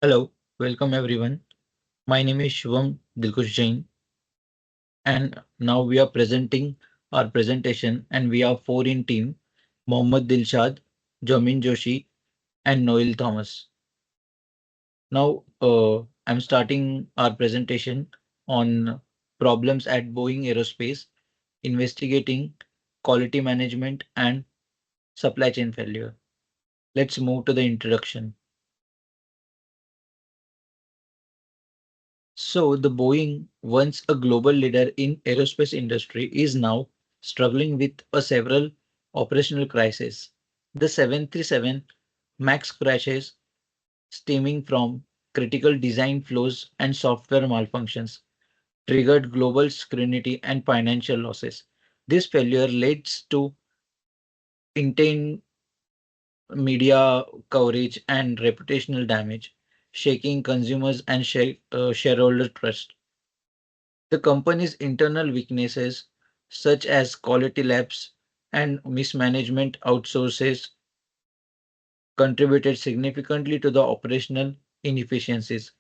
Hello, welcome everyone. My name is Shivam Dilkush Jain, and now we are presenting our presentation. And we are four in team: Mohammad Dilshad, Jamin Joshi, and Noel Thomas. Now, I'm starting our presentation on problems at Boeing Aerospace, investigating quality management and supply chain failure. Let's move to the introduction. So the Boeing, once a global leader in aerospace industry, is now struggling with a several operational crises. The 737 MAX crashes stemming from critical design flaws and software malfunctions triggered global scrutiny and financial losses. This failure leads to intense media coverage and reputational damage, shaking consumers and shareholder trust. The company's internal weaknesses, such as quality lapse and mismanagement outsources, contributed significantly to the operational inefficiencies.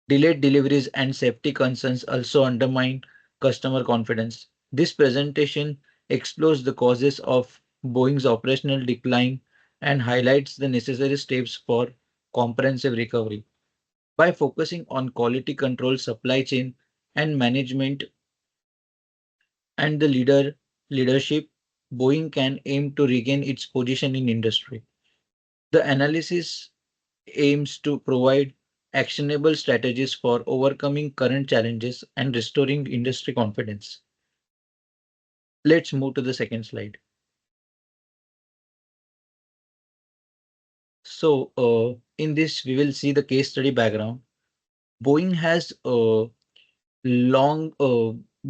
Delayed deliveries and safety concerns also undermine customer confidence. This presentation explores the causes of Boeing's operational decline and highlights the necessary steps for comprehensive recovery. By focusing on quality control, supply chain, and management, and the leadership, Boeing can aim to regain its position in industry. The analysis aims to provide actionable strategies for overcoming current challenges and restoring industry confidence. Let's move to the second slide. So, in this, we will see the case study background. Boeing has long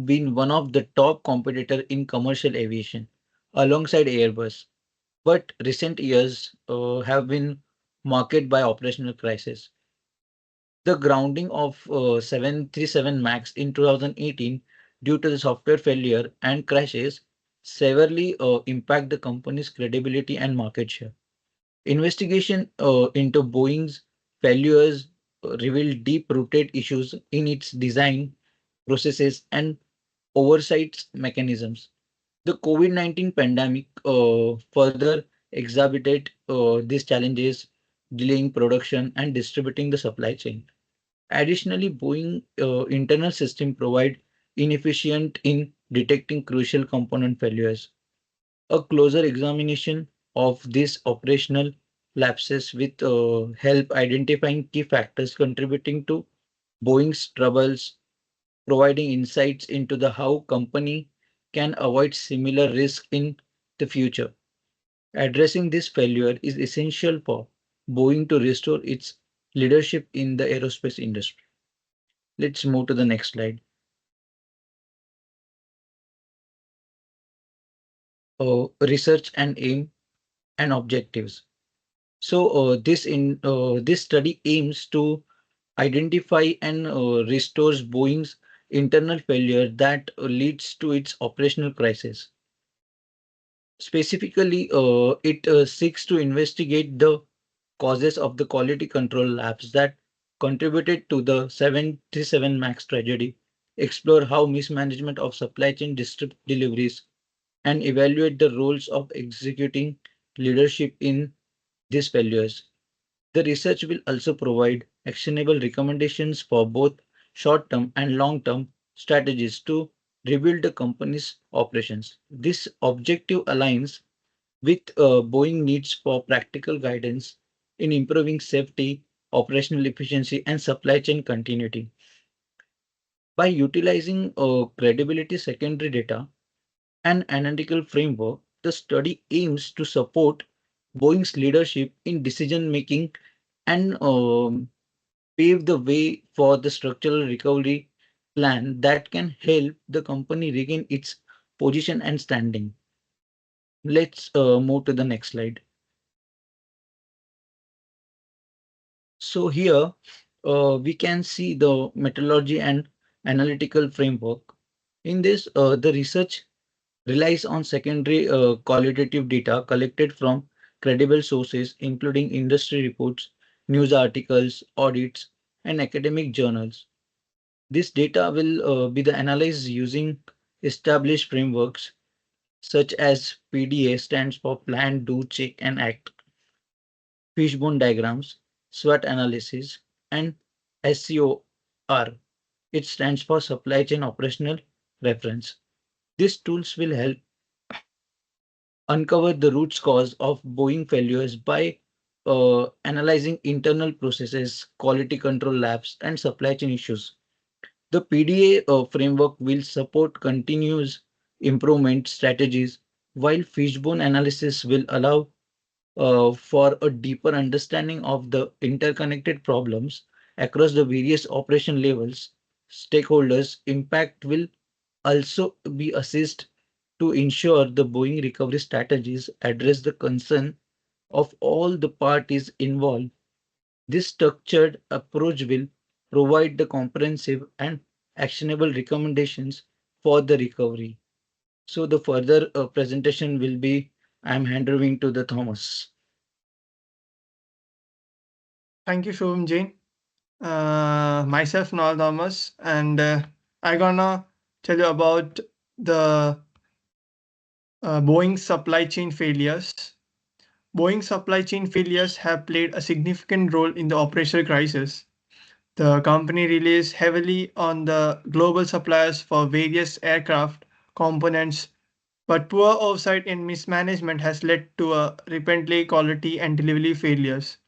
been one of the top competitor in commercial aviation alongside Airbus. But recent years have been marked by operational crisis. The grounding of 737 MAX in 2018 due to the software failure and crashes severely impact the company's credibility and market share. Investigation into Boeing's failures revealed deep-rooted issues in its design, processes, and oversight mechanisms. The COVID-19 pandemic further exacerbated these challenges, delaying production and distributing the supply chain. Additionally, Boeing internal system provide inefficient in detecting crucial component failures. A closer examination of these operational lapses with help identifying key factors contributing to Boeing's troubles, providing insights into the how company can avoid similar risk in the future. Addressing this failure is essential for Boeing to restore its leadership in the aerospace industry. Let's move to the next slide. Research and aim and objectives. So this study aims to identify and restores Boeing's internal failure that leads to its operational crisis. Specifically, it seeks to investigate the causes of the quality control lapse that contributed to the 737 MAX tragedy, explore how mismanagement of supply chain deliveries, and evaluate the roles of executing leadership in these failures. The research will also provide actionable recommendations for both short-term and long-term strategies to rebuild the company's operations. This objective aligns with Boeing needs for practical guidance in improving safety, operational efficiency, and supply chain continuity. By utilizing credibility secondary data and analytical framework, the study aims to support Boeing's leadership in decision making and pave the way for the structural recovery plan that can help the company regain its position and standing. Let's move to the next slide. So here we can see the methodology and analytical framework. In this, the research relies on secondary qualitative data collected from credible sources, including industry reports, news articles, audits, and academic journals. This data will be the analyzed using established frameworks such as PDA stands for Plan, Do, Check, and Act, fishbone diagrams, SWOT analysis, and SCOR. It stands for Supply Chain Operational Reference. These tools will help uncover the root cause of Boeing failures by analyzing internal processes, quality control labs, and supply chain issues. The PDA framework will support continuous improvement strategies, while fishbone analysis will allow for a deeper understanding of the interconnected problems across the various operation levels. Stakeholders' impact will also be assessed to ensure the Boeing recovery strategies address the concern of all the parties involved. This structured approach will provide the comprehensive and actionable recommendations for the recovery. So the further presentation will be I'm handing to the Thomas. Thank you, Shubham Jain. Myself, Noel Thomas, and I gonna tell you about the Boeing supply chain failures. Boeing supply chain failures have played a significant role in the operational crisis. The company relies heavily on the global suppliers for various aircraft components, but poor oversight and mismanagement has led to a repeatedly quality and delivery failures.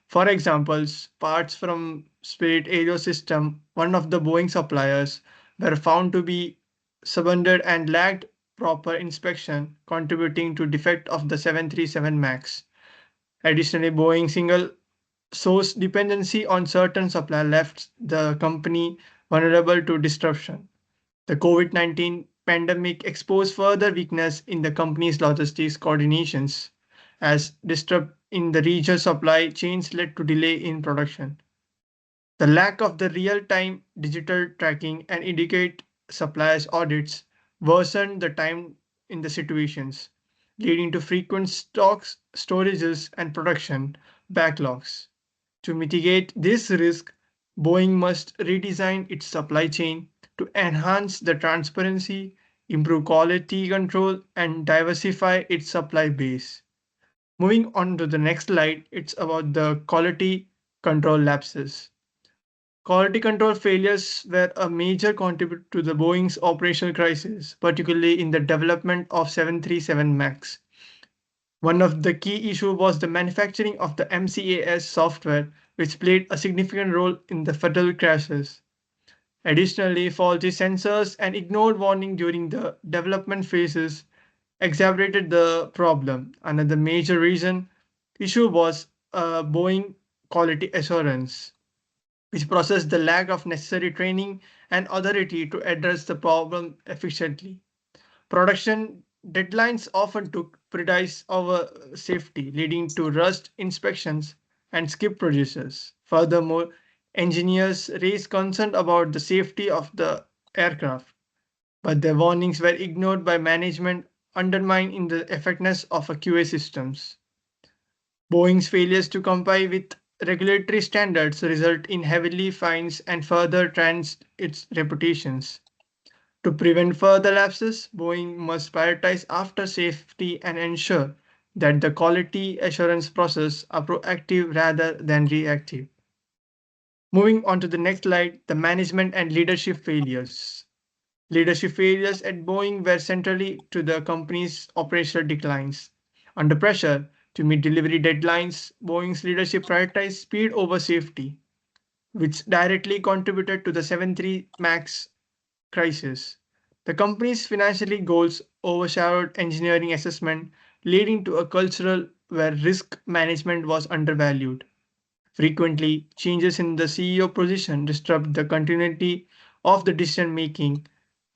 For examples, parts from Spirit Aerosystem, one of the Boeing suppliers, were found to be subunded and lacked proper inspection, contributing to defect of the 737 MAX. Additionally, Boeing single source dependency on certain supply left the company vulnerable to disruption. The COVID-19 pandemic exposed further weakness in the company's logistics coordinations as disrupt in the regional supply chains led to delay in production. The lack of the real-time digital tracking and indicate suppliers audits worsened the time in the situations, leading to frequent stocks, storages, and production backlogs. To mitigate this risk, Boeing must redesign its supply chain to enhance the transparency, improve quality control, and diversify its supply base. Moving on to the next slide, it's about the quality control lapses. Quality control failures were a major contributor to the Boeing's operational crisis, particularly in the development of 737 MAX. One of the key issues was the manufacturing of the MCAS software, which played a significant role in the fatal crashes. Additionally, faulty sensors and ignored warning during the development phases exacerbated the problem. Another major reason issue was Boeing quality assurance, which processed the lack of necessary training and authority to address the problem efficiently. Production deadlines often took precise over safety, leading to rushed inspections and skip producers. Furthermore, engineers raised concern about the safety of the aircraft, but their warnings were ignored by management, undermining the effectiveness of a QA systems. Boeing's failures to comply with regulatory standards result in heavily fines and further trans its reputations. To prevent further lapses, Boeing must prioritize after safety and ensure that the quality assurance process are proactive rather than reactive. Moving on to the next slide, the management and leadership failures. Leadership failures at Boeing were centrally to the company's operational declines. Under pressure to meet delivery deadlines, Boeing's leadership prioritized speed over safety, which directly contributed to the 73 MAX crisis. The company's financial goals overshadowed engineering assessment, leading to a cultural where risk management was undervalued. Frequently, changes in the CEO position disrupt the continuity of the decision making.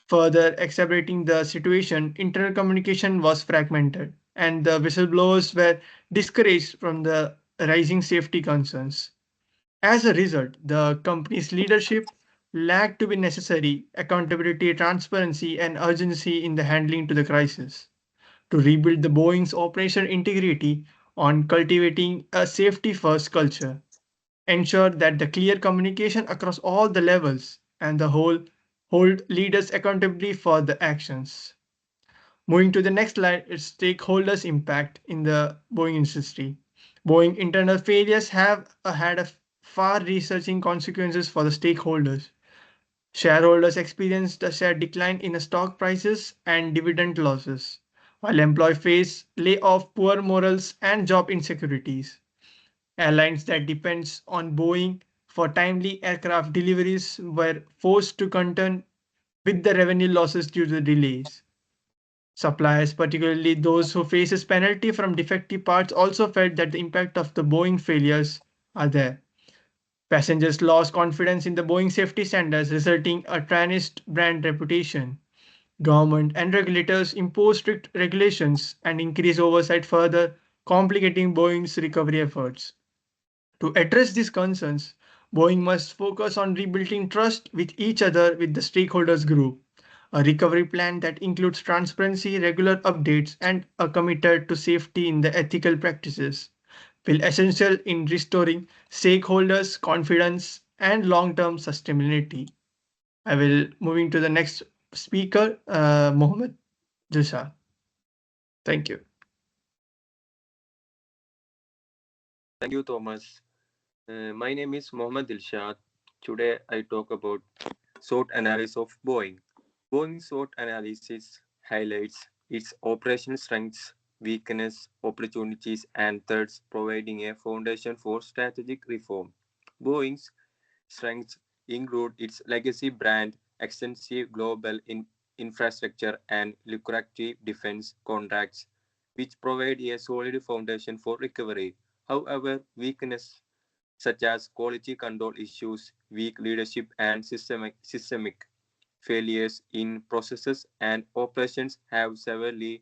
Further exacerbating the situation, internal communication was fragmented, and the whistleblowers were discouraged from the rising safety concerns. As a result, the company's leadership lacked to be necessary accountability, transparency, and urgency in the handling to the crisis. To rebuild the Boeing's operational integrity on cultivating a safety-first culture. ensure that the clear communication across all the levels and the whole hold leaders accountability for the actions. Moving to the next slide, it's stakeholders' impact in the Boeing industry. Boeing internal failures have had a far-reaching consequences for the stakeholders. Shareholders experienced a share decline in stock prices and dividend losses, while employees face layoff, poor morals, and job insecurities. Airlines that depends on Boeing for timely aircraft deliveries were forced to contend with the revenue losses due to the delays. Suppliers, particularly those who faces penalty from defective parts, also felt that the impact of the Boeing failures are there. Passengers lost confidence in the Boeing safety standards, resulting a tarnished brand reputation. Government and regulators impose strict regulations and increase oversight, further complicating Boeing's recovery efforts. To address these concerns, Boeing must focus on rebuilding trust with each other with the stakeholders group. A recovery plan that includes transparency, regular updates, and a commitment to safety in the ethical practices will essential in restoring stakeholders' confidence and long-term sustainability. I will moving to the next speaker, Mohammed Jusha. Thank you. Thank you, Thomas. My name is Mohammed Dilshad. Today I talk about SWOT analysis of Boeing. Boeing SWOT analysis highlights its operational strengths, weakness, opportunities, and threats, providing a foundation for strategic reform. Boeing's strengths include its legacy brand, extensive global infrastructure, and lucrative defense contracts, which provide a solid foundation for recovery. However, weakness such as quality control issues, weak leadership, and systemic failures in processes and operations have severely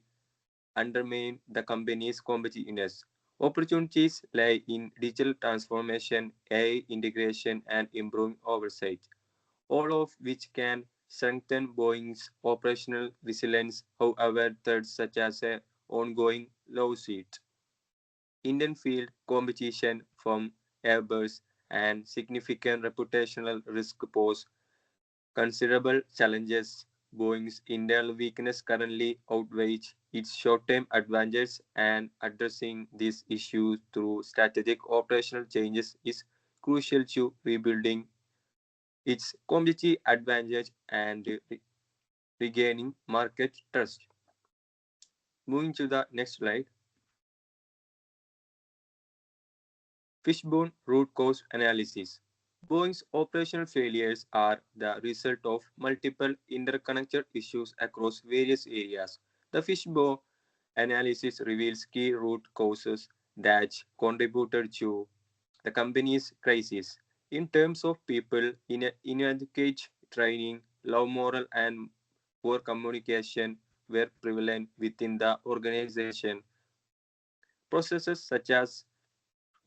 undermined the company's competitiveness. Opportunities lie in digital transformation, AI integration, and improving oversight, all of which can strengthen Boeing's operational resilience. However, threats such as an ongoing lawsuit, Indian field competition from Airbus, and significant reputational risk pose considerable challenges. Boeing's internal weakness currently outweighs its short-term advantages, and addressing these issues through strategic operational changes is crucial to rebuilding its competitive advantage and regaining market trust. Moving to the next slide, fishbone root cause analysis. Boeing's operational failures are the result of multiple interconnected issues across various areas. The fishbone analysis reveals key root causes that contributed to the company's crisis. In terms of people, inadequate training, low moral, and poor communication were prevalent within the organization. Processes such as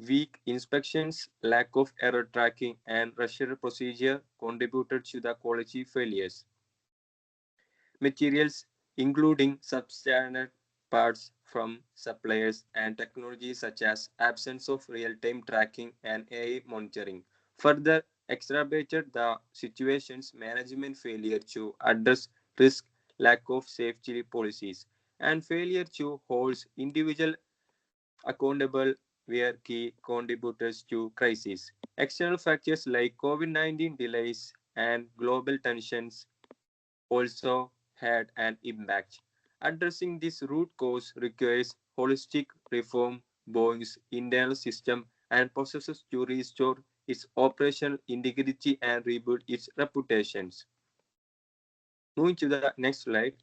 weak inspections, lack of error tracking, and rushed procedure contributed to the quality failures. Materials, including substandard parts from suppliers, and technology such as absence of real-time tracking and AI monitoring, further exacerbated the situation's management failure to address risk, lack of safety policies, and failure to hold individual accountable were key contributors to crisis. External factors like COVID-19 delays and global tensions also had an impact. Addressing this root cause requires holistic reform, Boeing's internal system and processes to restore its operational integrity and rebuild its reputations. Moving to the next slide,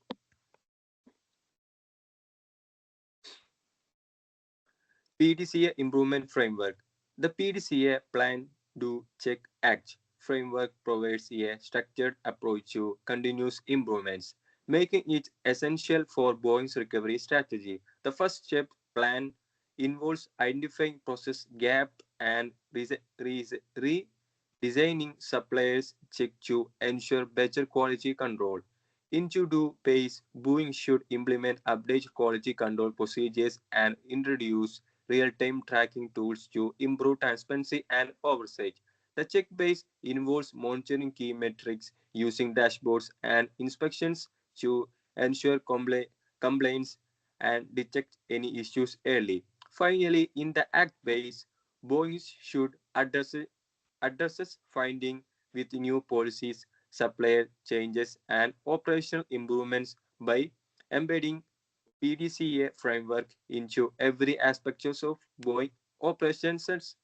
PDCA Improvement Framework. The PDCA Plan, Do, Check, Act framework provides a structured approach to continuous improvements, making it essential for Boeing's recovery strategy. The first step plan involves identifying process gap and redesigning suppliers check to ensure better quality control. Into do pace, Boeing should implement updated quality control procedures and introduce real-time tracking tools to improve transparency and oversight. The check base involves monitoring key metrics using dashboards and inspections to ensure complaints and detect any issues early. Finally, in the act base, Boeing should addresses finding with new policies, supplier changes, and operational improvements by embedding PDCA framework into every aspect of Boeing operations.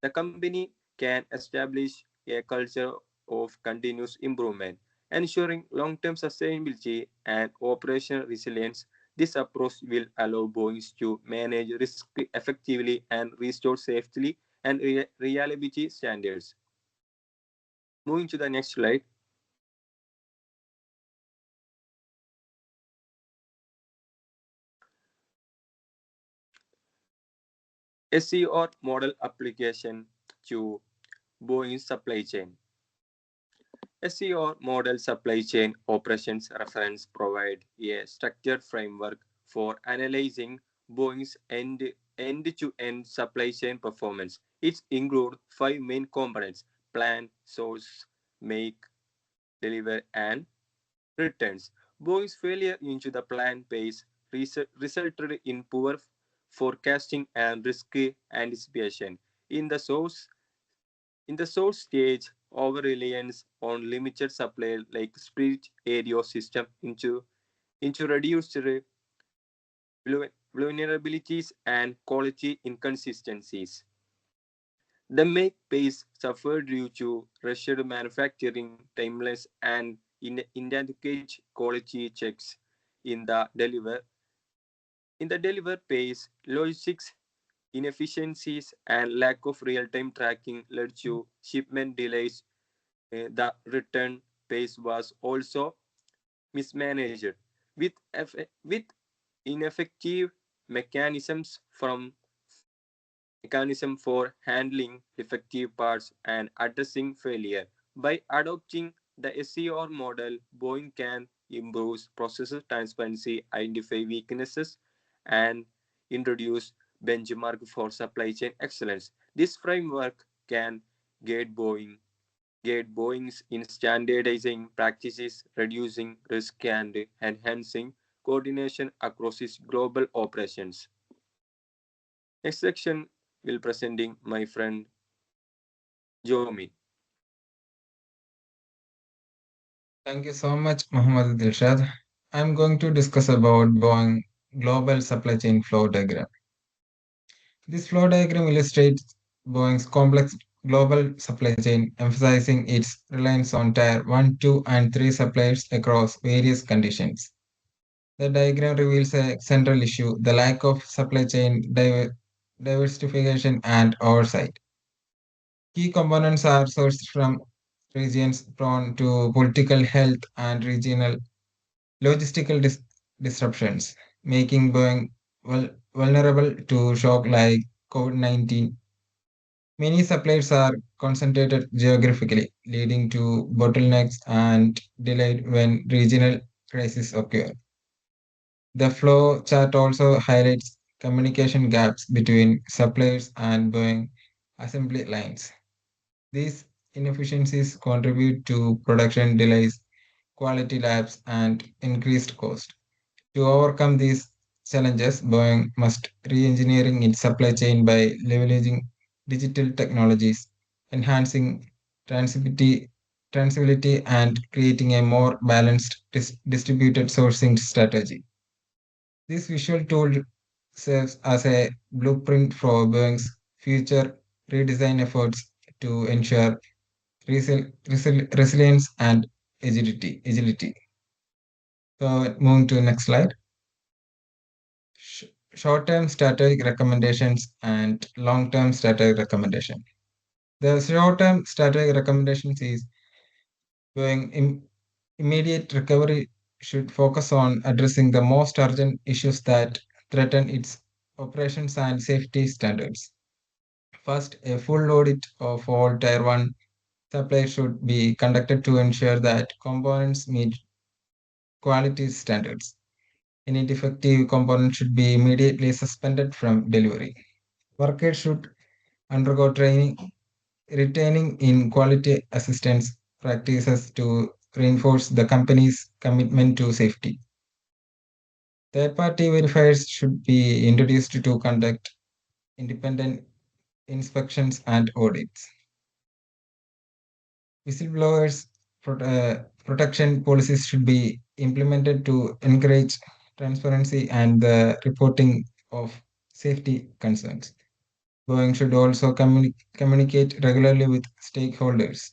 The company can establish a culture of continuous improvement, ensuring long-term sustainability and operational resilience. This approach will allow Boeing to manage risk effectively and restore safety and reliability standards. Moving to the next slide, SCR model application to Boeing supply chain. SCR model supply chain operations reference provide a structured framework for analyzing Boeing's end-to-end supply chain performance. It includes five main components: plan, source, make, deliver, and returns. Boeing's failure into the plan base resulted in poor forecasting and risky anticipation. In the source in the source stage, over-reliance on limited supply like Spirit Aero system into reduced vulnerabilities and quality inconsistencies. The make base suffered due to rushed manufacturing, timeless and inadequate quality checks in the deliver phase. Logistics inefficiencies and lack of real-time tracking led to shipment delays. The return phase was also mismanaged with with ineffective mechanisms from mechanism for handling defective parts and addressing failure. By adopting the SCR model, Boeing can improve process transparency, identify weaknesses, and introduce benchmark for supply chain excellence. This framework can guide Boeing's in standardizing practices, reducing risk, and enhancing coordination across its global operations. Next section will presenting my friend Jomi. Thank you so much, Muhammad Dilshad. I'm going to discuss about Boeing global supply chain flow diagram. This flow diagram illustrates Boeing's complex global supply chain, emphasizing its reliance on tier 1, 2, and 3 suppliers across various conditions. The diagram reveals a central issue: the lack of supply chain diversification and oversight. Key components are sourced from regions prone to political health and regional logistical disruptions, making Boeing vulnerable to shock like COVID-19. Many suppliers are concentrated geographically, leading to bottlenecks and delayed when regional crises occur. The flow chart also highlights communication gaps between suppliers and Boeing assembly lines. These inefficiencies contribute to production delays, quality lapse, and increased cost. To overcome these challenges, Boeing must re-engineering its supply chain by leveraging digital technologies, enhancing transparency, transparency and creating a more balanced distributed sourcing strategy. This visual tool serves as a blueprint for Boeing's future redesign efforts to ensure resilience and agility. So, moving to the next slide. Sh- Short-term strategic recommendations and long-term strategic recommendation. The short-term strategic recommendations is going immediate recovery should focus on addressing the most urgent issues that threaten its operations and safety standards. First, a full audit of all Tier 1 supplies should be conducted to ensure that components meet quality standards. Any defective component should be immediately suspended from delivery. Workers should undergo training, retaining in quality assistance practices to reinforce the company's commitment to safety. Third party verifiers should be introduced to conduct independent inspections and audits. Whistleblowers protection policies should be implemented to encourage transparency and the reporting of safety concerns. Boeing should also communicate regularly with stakeholders,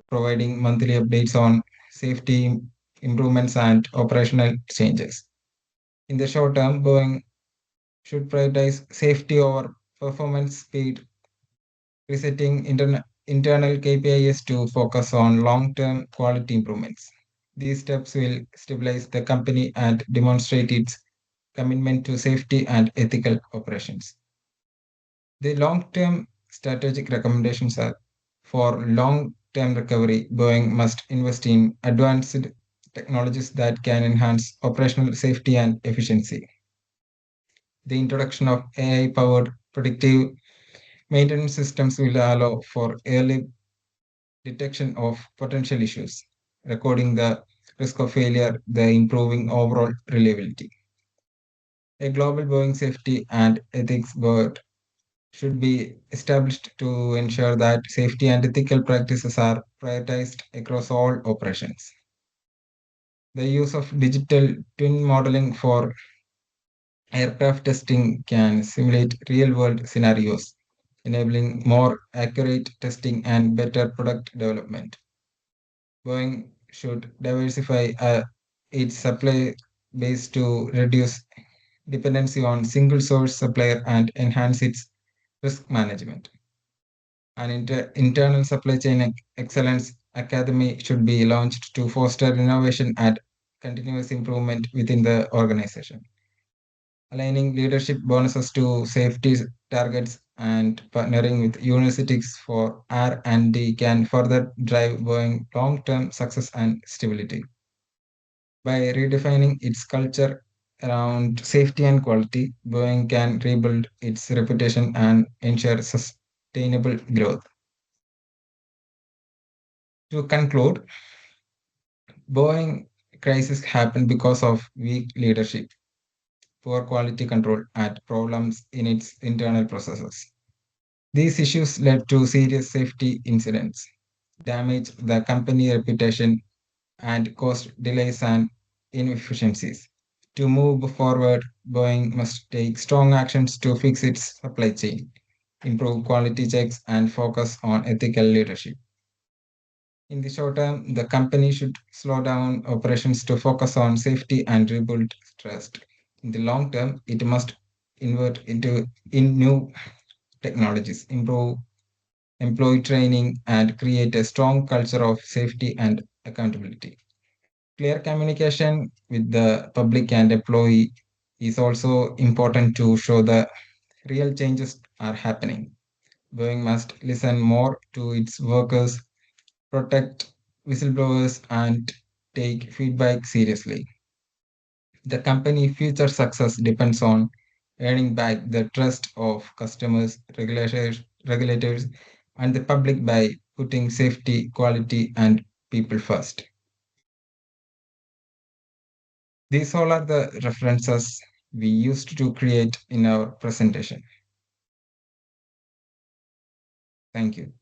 providing monthly updates on safety improvements and operational changes. In the short term, Boeing should prioritize safety over performance speed, resetting internal KPIs to focus on long-term quality improvements. These steps will stabilize the company and demonstrate its commitment to safety and ethical operations. The long-term strategic recommendations are for long-term recovery, Boeing must invest in advanced technologies that can enhance operational safety and efficiency. The introduction of AI-powered predictive maintenance systems will allow for early detection of potential issues, recording the risk of failure, the improving overall reliability. A global Boeing safety and ethics board should be established to ensure that safety and ethical practices are prioritized across all operations. The use of digital twin modeling for aircraft testing can simulate real world scenarios, enabling more accurate testing and better product development. Boeing should diversify its supply base to reduce dependency on single source supplier and enhance its risk management. An internal supply chain excellence academy should be launched to foster innovation and continuous improvement within the organization. Aligning leadership bonuses to safety targets and partnering with universities for R&D can further drive Boeing long-term success and stability. By redefining its culture around safety and quality, Boeing can rebuild its reputation and ensure sustainable growth. To conclude, Boeing crisis happened because of weak leadership, poor quality control, and problems in its internal processes. These issues led to serious safety incidents, damaged the company reputation, and caused delays and inefficiencies. To move forward, Boeing must take strong actions to fix its supply chain, improve quality checks, and focus on ethical leadership. In the short term, the company should slow down operations to focus on safety and rebuild trust. In the long term, it must invert into in new technologies, improve employee training, and create a strong culture of safety and accountability. Clear communication with the public and employee is also important to show the real changes are happening. Boeing must listen more to its workers, protect whistleblowers, and take feedback seriously. The company's future success depends on earning back the trust of customers, regulators, and the public by putting safety, quality, and people first. These all are the references we used to create in our presentation. Thank you.